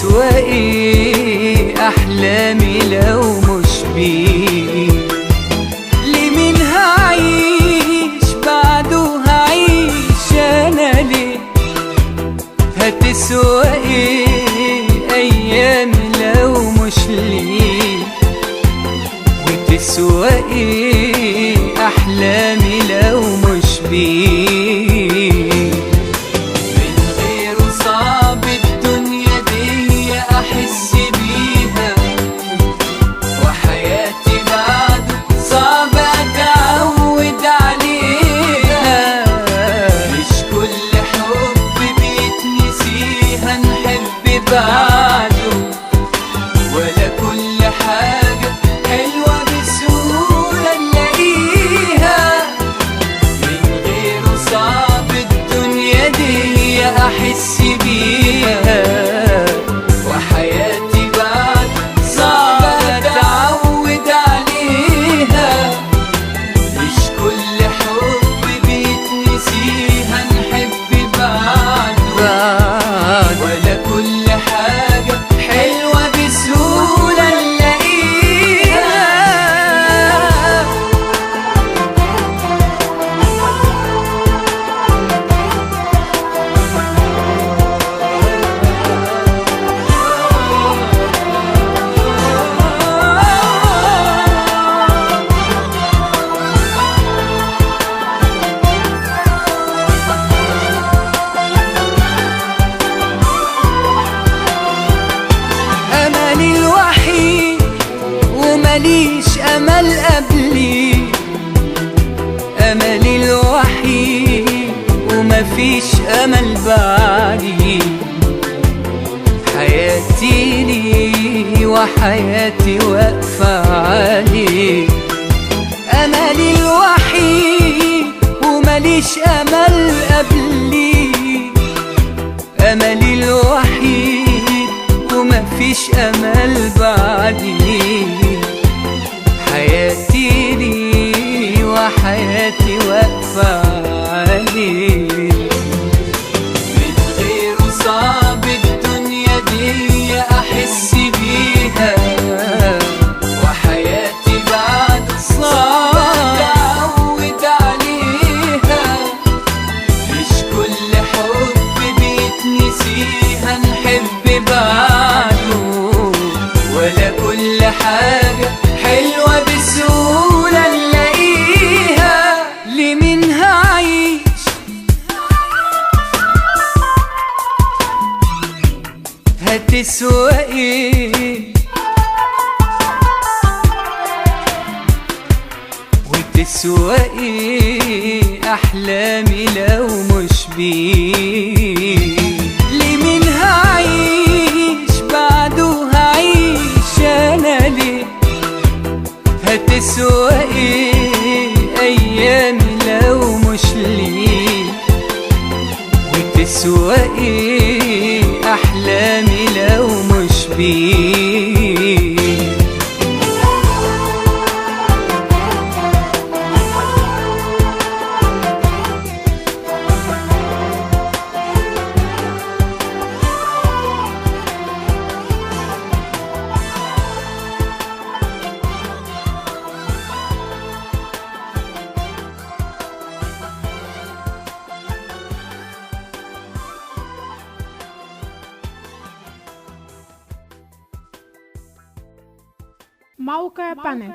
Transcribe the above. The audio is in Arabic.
هتسوى ايه احلامي لو مش بيه؟ لمين هعيش بعده؟ هعيش انا ليه؟ هتسوى ايه ايامي لو مش ليه؟ وتسوى ايه احلامي لو مش بيه؟ من غيره صعب الدنيا دي احس بيها، وحياتي بعده صعب اتعود عليها. مش كل حب بيتنسيها نحب بعده، ولا كل حاجة حلوة بسهولة نلاقيها. من غيره صعب الدنيا دي أحس بيها، وحياتي بعد صعب أتعود عليها. مش كل حب بيتنسيها نحب بعده، ولا كل حاجة حلوة بسهولة نلاقيها. أملي الوحيد ومليش أمل قبلي، أملي الوحيد ومفيش أمل بعدي. حياتي لي وحياتي واقفة عليه. أملي الوحيد ومليش أمل قبلي، أملي الوحيد ومفيش أمل بعدي. حياتي لي وحياتي واقفة عليه. من غيره صعب الدنيا دي أحس بيها، وحياتي بعد صعب أتعود عليها. مش كل حب بيتنسيها نحب بعده، ولا كل حاجة حلوة بسهولة نلاقيها. لمين هعيش هتسوى ايه؟ وتسوى ايه احلامي لو مش بيه؟ لمين هعيش بعده؟ هعيش انا ليه؟ هتسوى ايه ايامي لو مش ليه؟ وتسوى ايه احلامي لو مش بيه؟ موقع بانل.